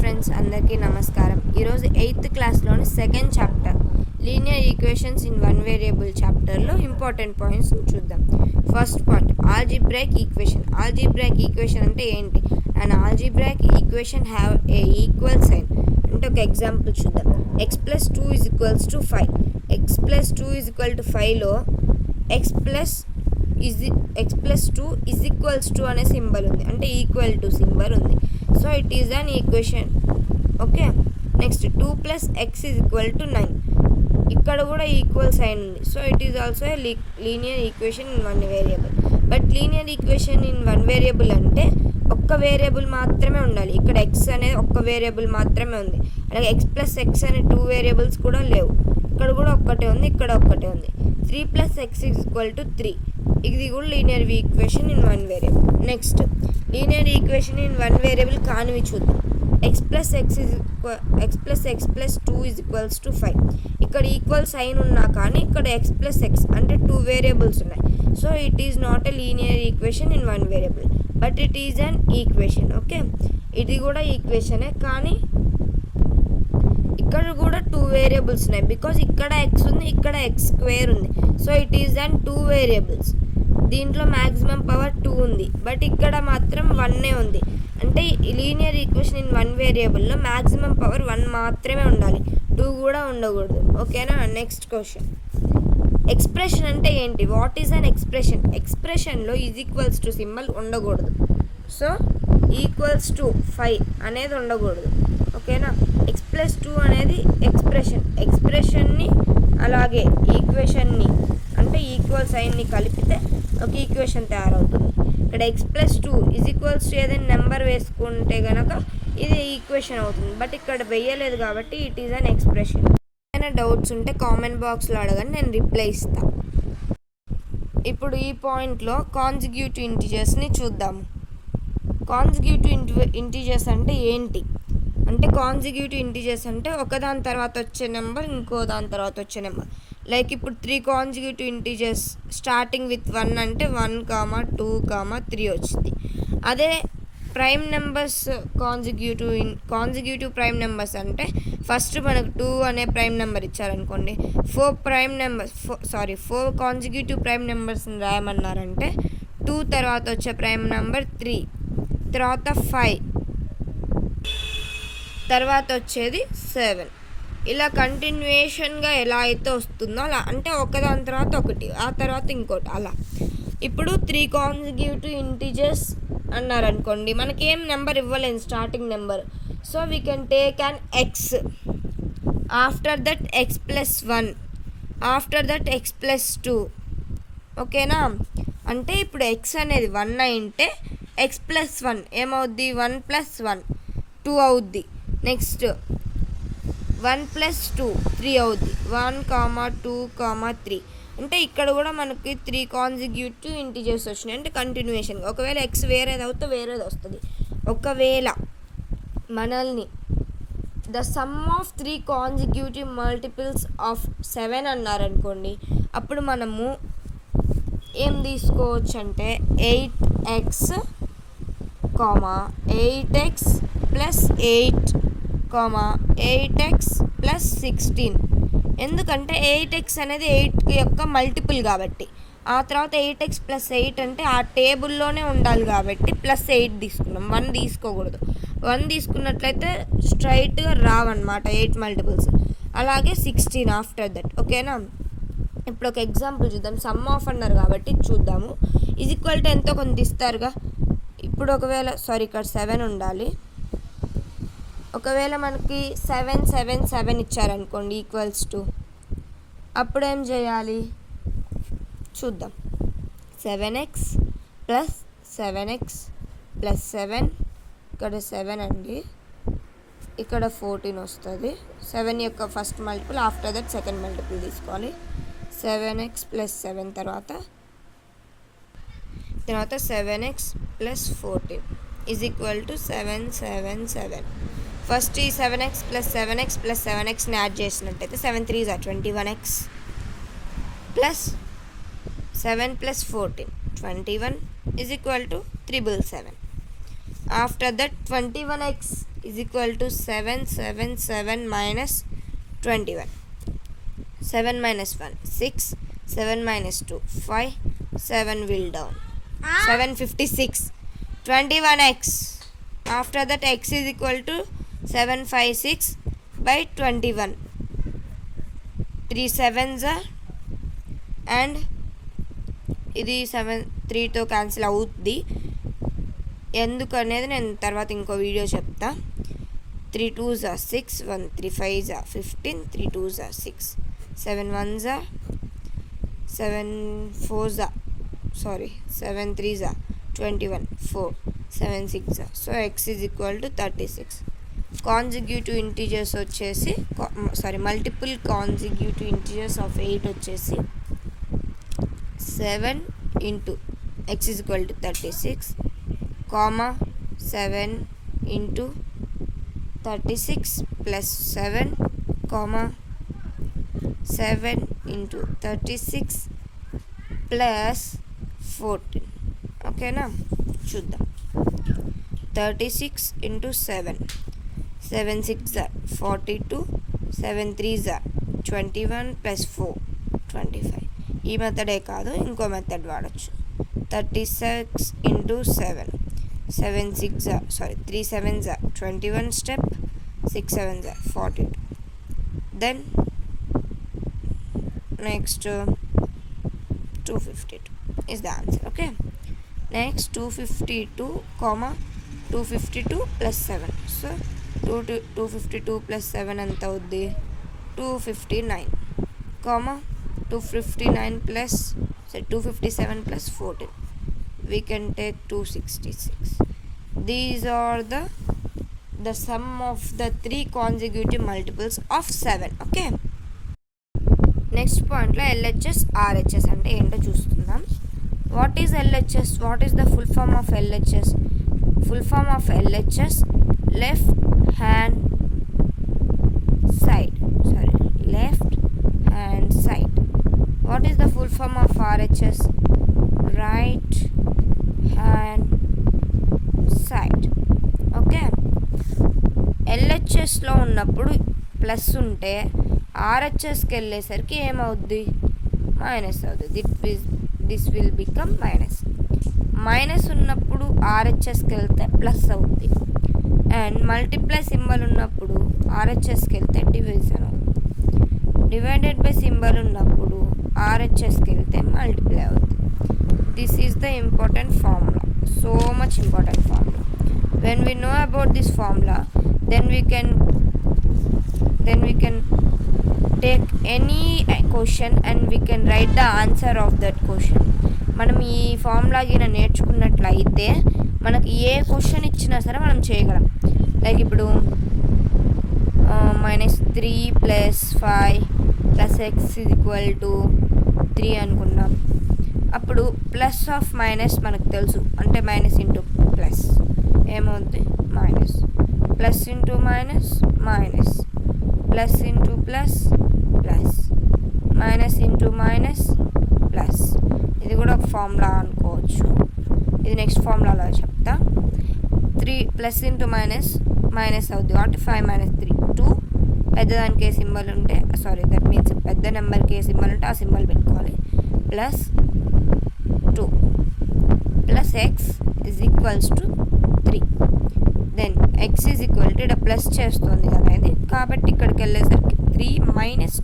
Friends, అందరికీ నమస్కారం. ఈరోజు 8th క్లాస్లోని second chapter linear equations in one variable చాప్టర్లో ఇంపార్టెంట్ పాయింట్స్ చూద్దాం. First point, algebraic equation. Algebraic equation అంటే ఏంటి? And algebraic equation have a equal sign అంటే ఒక ఎగ్జాంపుల్ చూద్దాం. x+2 = 5. x+2 = 5లో x+2 అనే సింబల్ ఉంది, అంటే ఈక్వల్ టు సింబల్ ఉంది. So it is an equation. Okay, next 2 + x = 9. ఇక్కడ కూడా ఈక్వల్ సైన్ ఉంది. So it is also a linear equation in one variable. But linear equation in one variable అంటే ఒక్క variable మాత్రమే ఉండాలి. ఇక్కడ x అనేది ఒక్క వేరియబుల్ మాత్రమే ఉంది. అలాగే x+x అనే 2 వేరియబుల్స్ కూడా లేవు. ఇక్కడ కూడా ఒక్కటే ఉంది, ఇక్కడ ఒక్కటే ఉంది. 3 + x = 3. ఇది కూడా linear equation in one variable. Next, linear equation in one variable కానివి చూద్దాం. x+x+2 = 5. ఇక్కడ ఈక్వల్ సైన్ ఉన్నా కానీ ఇక్కడ x+x అంటే 2 వేరియబుల్స్ ఉన్నాయి. So it is not a linear equation in one variable, but it is an equation. Okay, ఇది కూడా ఈక్వేషనే, కానీ ఇక్కడ కూడా 2 వేరియబుల్స్ ఉన్నాయి. బికాజ్ ఇక్కడ x ఉంది, ఇక్కడ x² ఉంది. So it is an 2 variables. దీంట్లో మ్యాక్సిమం పవర్ 2 ఉంది, బట్ ఇక్కడ మాత్రం 1 ఉంది. అంటే లీనియర్ ఈక్వేషన్ ఇన్ వన్ వేరియబుల్లో మ్యాక్సిమం పవర్ 1 మాత్రమే ఉండాలి, 2 కూడా ఉండకూడదు. ఓకేనా? నెక్స్ట్ క్వశ్చన్, ఎక్స్ప్రెషన్ అంటే ఏంటి? What is an expression? ఎక్స్ప్రెషన్లో ఈక్వల్స్ టు సింబల్ ఉండకూడదు. సో ఈక్వల్స్ టు 5 అనేది ఉండకూడదు. ఓకేనా? x+2 అనేది ఎక్స్ప్రెషన్ని అలాగే ఈక్వేషన్ని అంటే ఈక్వల్ సైన్ని కలిపితే ఒక ఈక్వేషన్ తయారవుతుంది. ఇక్కడ x+2 = ఏదైనా నెంబర్ వేసుకుంటే కనుక ఇది ఈక్వేషన్ అవుతుంది. బట్ ఇక్కడ వేయలేదు కాబట్టి ఇట్ ఈజ్ అన్ ఎక్స్ప్రెషన్. ఏమైనా డౌట్స్ ఉంటే కామెంట్ బాక్స్లో అడగండి, నేను రిప్లై ఇస్తాను. ఇప్పుడు ఈ పాయింట్లో కాన్సిక్యూటివ్ ఇంటిజర్స్ని చూద్దాము. కాన్సిక్యూటివ్ ఇంటిజర్స్ అంటే ఏంటి? అంటే కాన్సిక్యూటివ్ ఇంటిజర్స్ అంటే ఒకదాని తర్వాత వచ్చే నెంబర్ ఇంకో దాని తర్వాత వచ్చే నెంబర్. లైక్ ఇప్పుడు 3 కాన్సిక్యూటివ్ ఇంటిజర్స్ స్టార్టింగ్ విత్ 1 అంటే 1, 2, 3 వచ్చింది. అదే prime numbers consecutive prime numbers అంటే ఫస్ట్ మనకు 2 అనే ప్రైమ్ నెంబర్ ఇచ్చారనుకోండి, 4 కాన్సిక్యూటివ్ ప్రైమ్ నెంబర్స్ని రాయమన్నారంటే 2 తర్వాత వచ్చే ప్రైమ్ నెంబర్ 3, తర్వాత 5, తర్వాత వచ్చేది 7. ఇలా కంటిన్యూషన్గా ఎలా అయితే వస్తుందో అలా, అంటే ఒకదాని తర్వాత ఒకటి, ఆ తర్వాత ఇంకోటి, అలా. ఇప్పుడు 3 కాన్సిక్యూటివ్ ఇంటిజర్స్ అన్నారనుకోండి, మనకి ఏం నెంబర్ ఇవ్వలేదు starting number. So we can take an x, after that x+1, after that x+2. ఓకేనా? అంటే ఇప్పుడు x అనేది 1 అయింటే x+1 ఏమవుద్ది? 1 + 1 2 అవుద్ది. నెక్స్ట్ 1 + 2 3 అవుద్ది. 1, 2, 3. అంటే ఇక్కడ కూడా మనకి 3 కాన్సిక్యూటివ్ ఇంటిజర్స్ వచ్చినాయి, అంటే కంటిన్యూషన్గా. ఒకవేళ x వేరేది అవుతే వేరేది వస్తుంది. ఒకవేళ మనల్ని the sum of 3 consecutive multiples of 7 అన్నారనుకోండి, అప్పుడు మనము ఏం తీసుకోవచ్చు అంటే 8x, 8x + 8, 8x + 16. ఎందుకంటే 8x అనేది 8 యొక్క మల్టిపుల్ కాబట్టి. ఆ తర్వాత 8x + 8 అంటే ఆ టేబుల్లోనే ఉండాలి కాబట్టి +8 తీసుకున్నాం, 1 తీసుకోకూడదు. 1 తీసుకున్నట్లయితే స్ట్రైట్గా రావన్నమాట 8 మల్టిపుల్స్. అలాగే 16 ఆఫ్టర్ దట్. ఓకేనా? ఇప్పుడు ఒక ఎగ్జాంపుల్ చూద్దాం. సమ్ ఆఫ్ అన్నారు కాబట్టి చూద్దాము. = ఎంతో కొంత ఇస్తారుగా. ఇప్పుడు ఒకవేళ ఇక్కడ 7 ఉండాలి. ఒకవేళ మనకి 7, 7, 7 ఇచ్చారనుకోండి ఈక్వల్స్ టు, అప్పుడు ఏం చేయాలి చూద్దాం. 7x + 7x + 7, ఇక్కడ 7 అండి, ఇక్కడ 14 వస్తుంది. 7 యొక్క first multiple, after that second multiple తీసుకోవాలి. 7x + 7 తర్వాత 7x + 14 = 7, 7, 7. ఫస్ట్ ఈ 7x + 7x + 7xని యాడ్ చేసినట్టయితే 7 3s are 21x + 7 + 14 21 = 777. After that 21x is equal to 7, 7, 7 minus 21. 7 minus 1, 6, 7 minus 2, 5, 7 will down. 756, 21x. After that x is equal to 756 by 21. 3 7s are, and ఇది 7 3తో cancel అవుద్ది. ఎందుకు అనేది నేను తర్వాత ఇంకో video చెప్తా. 3 2s are 6, 1 3 5s are 15, 3 2s are 6, 7 1s are 7 4s are 7 3s are 21, 4 7 6 are. So x is equal to 36. Consecutive integers వచ్చేసి multiple consecutive integers of 8 వచ్చేసి 7 into x is equal to 36, comma 7 into 36 plus 7, comma 7 into 36 plus 14. ఓకేనా, చూద్దాం. 36 into 7, 7 6 are 42, 7 3s are 21 plus 4 25. ఈ మెథడే కాదు, ఇంకో method వాడచ్చు. 36 into 7, 7 6 are 3 7s are 21 step, 6 7s are 42. Then next 252 is the answer. Okay, next 252 comma 252 plus 7. So 252 plus 7 ఎంత అవుద్ది? 259, comma 259 plus 257 plus 14. We can take 266. These are the sum of the 3 consecutive multiples of 7. Okay, next పాయింట్లో LHS RHS అంటే ఏంటో చూస్తున్నాం. What is LHS? What is the full form of LHS? Full form of LHS left hand side. What is the full form of RHS? Right hand side. Okay, LHSలో ఉన్నప్పుడు plus ఉంటే RHSకి వెళ్ళేసరికి ఏమవుద్ది? Minus అవుతుంది. This will become minus. Minus ఉన్నప్పుడు RHSకి వెళ్తే plus అవుద్ది, and multiply symbol ఉన్నప్పుడు RHSకి వెళ్తే డివిజన్ అవుతుంది. డివైడెడ్ బై సింబల్ ఉన్నప్పుడు RHSకి వెళ్తే మల్టిప్లై అవుతుంది. This is the important formula, so much important formula. When we know about this formula, then we can take any question and we can write the answer of that question. మనం ఈ formula గిన నేర్చుకున్నట్లయితే మనకి ఏ question ఇచ్చినా సరే మనం చేయగలం. Like ఇప్పుడు -3 + 5 + x is equal to 3 అనుకున్నాం. అప్పుడు ప్లస్ ఆఫ్ మైనస్ మనకు తెలుసు, అంటే మైనస్ ఇంటూ ప్లస్ ఏమవుద్ది? Minus. Plus into minus minus, plus into plus plus, minus into minus plus. ఇది కూడా ఒక ఫార్ములా అనుకోవచ్చు. ఇది నెక్స్ట్ ఫార్ములాలో చెప్తా. 3 ప్లస్ ఇంటూ మైనస్ మైనస్ అవుద్ది కాబట్టి 5 - 3 2. పెద్దదానికి ఏ సింబల్ ఉంటే దట్ మీన్స్ పెద్ద నెంబర్కి ఏ సింబల్ ఉంటే ఆ సింబల్ పెట్టుకోవాలి. Plus 2 plus X is equals to 3. Then X is equal to ఇక్కడ ప్లస్ చేస్తుంది కదా ఇది, కాబట్టి ఇక్కడికి వెళ్ళేసరికి 3 -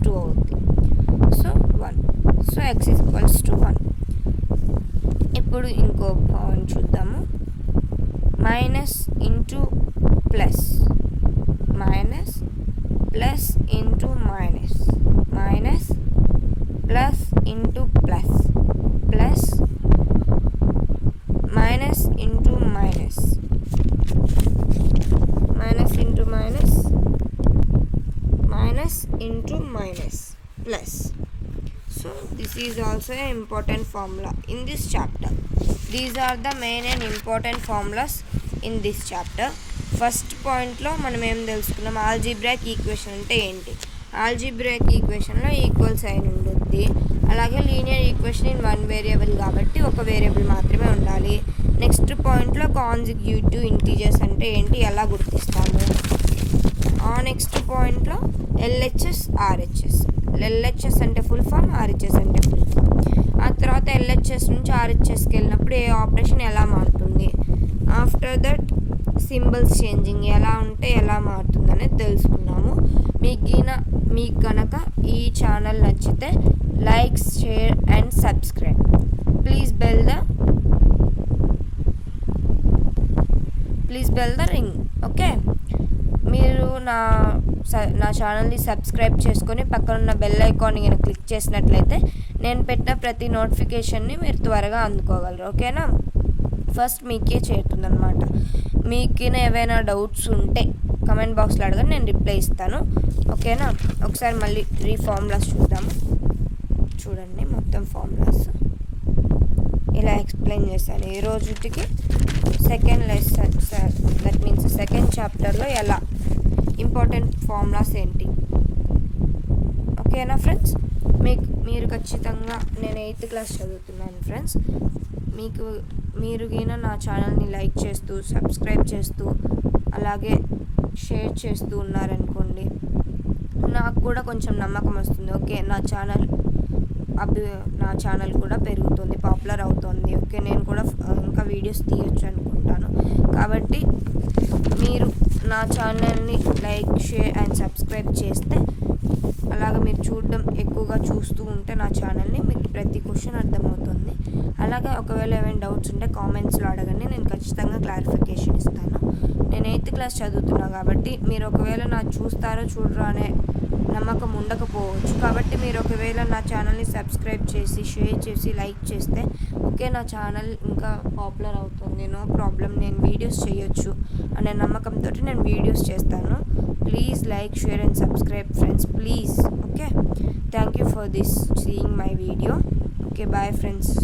2 అవుతుంది. So 1. So X is equals to 1. ఇప్పుడు ఇంకో పాయింట్ చూద్దాము. Minus into plus, minus plus into minus, minus plus into plus, plus minus into minus, minus into minus, minus into minus plus. So this is also an important formula in this chapter. These are the main and important formulas in this chapter. First పాయింట్లో మనం ఏం తెలుసుకున్నాం? Algebraic equation అంటే ఏంటి? Algebraic ఈక్వేషన్లో equal sign ఉంటుంది. అలాగే linear equation in 1 variable కాబట్టి ఒక వేరియబుల్ మాత్రమే ఉండాలి. నెక్స్ట్ పాయింట్లో కాన్సిక్యూటివ్ ఇంటీజర్స్ అంటే ఏంటి, ఎలా గుర్తిస్తాము. ఆ నెక్స్ట్ పాయింట్లో ఎల్హెచ్ఎస్ ఆర్హెచ్ఎస్. ఎల్హెచ్ఎస్ అంటే ఫుల్ ఫామ్, ఆర్హెచ్ఎస్ అంటే ఫుల్ ఫామ్. ఆ తర్వాత ఎల్హెచ్ఎస్ నుంచి ఆర్హెచ్ఎస్కి వెళ్ళినప్పుడు ఏ ఆపరేషన్ ఎలా మారుతుంది. ఆఫ్టర్ దట్ సింబల్స్ చేంజింగ్ ఎలా ఉంటే ఎలా మారుతుంది అనేది తెలుసుకున్నాము. మీకు కనుక ఈ ఛానల్ నచ్చితే like, share and subscribe. Please bell the ring. Okay, మీరు నా ఛానల్ని సబ్స్క్రైబ్ చేసుకొని పక్కనున్న బెల్ ఐకాన్ని కనుక క్లిక్ చేసినట్లయితే నేను పెట్టిన ప్రతి నోటిఫికేషన్ని మీరు త్వరగా అందుకోగలరు. ఓకేనా, ఫస్ట్ మీకే చేరుతుందన్నమాట. మీకు ఏవైనా డౌట్స్ ఉంటే కమెంట్ బాక్స్లో అడగండి, నేను రిప్లై ఇస్తాను. ఓకేనా, ఒకసారి మళ్ళీ ఫార్ములాస్ చూద్దాము. చూడండి, మొత్తం ఫార్ములాస్ ఇలా ఎక్స్ప్లెయిన్ చేశాను. ఈ రోజుకి second lesson, that means second చాప్టర్లో ఎలా ఇంపార్టెంట్ ఫార్ములాస్ ఏంటి. ఓకేనా ఫ్రెండ్స్, మీరు ఖచ్చితంగా, నేను 8th క్లాస్ చదువుతున్నాను ఫ్రెండ్స్. మీరు నా ఛానల్ని లైక్ చేస్తూ, సబ్స్క్రైబ్ చేస్తూ, అలాగే షేర్ చేస్తూ ఉన్నారనుకోండి, నాకు కూడా కొంచెం నమ్మకం వస్తుంది. ఓకే, నా ఛానల్ కూడా పెరుగుతుంది, పాపులర్ అవుతుంది. ఓకే, నేను కూడా ఇంకా వీడియోస్ తీయొచ్చు అనుకుంటాను. కాబట్టి మీరు నా ఛానల్ని లైక్, షేర్ అండ్ సబ్స్క్రైబ్ చేస్తే, అలాగే మీరు ఎక్కువగా చూస్తూ ఉంటే నా ఛానల్ని, మీకు ప్రతి క్వశ్చన్ అర్థమవుతుంది. అలాగే ఒకవేళ ఏమైనా డౌట్స్ ఉంటే కామెంట్స్లో అడగండి, నేను ఖచ్చితంగా క్లారిఫికేషన్ ఇస్తాను. నేను 8th క్లాస్ చదువుతున్నా కాబట్టి మీరు ఒకవేళ చూస్తారో చూడరో అనే నమ్మకం ఉండకపోవచ్చు. కాబట్టి మీరు ఒకవేళ నా ఛానల్ని సబ్స్క్రైబ్ చేసి, షేర్ చేసి, లైక్ చేస్తే ఓకే, నా ఛానల్ ఇంకా పాపులర్ అవుతుంది, నో ప్రాబ్లం, నేను వీడియోస్ చేయొచ్చు అనే నమ్మకంతో నేను వీడియోస్ చేస్తాను. Please like, share and subscribe friends, please. Okay, thank you for seeing my video. Okay, bye friends.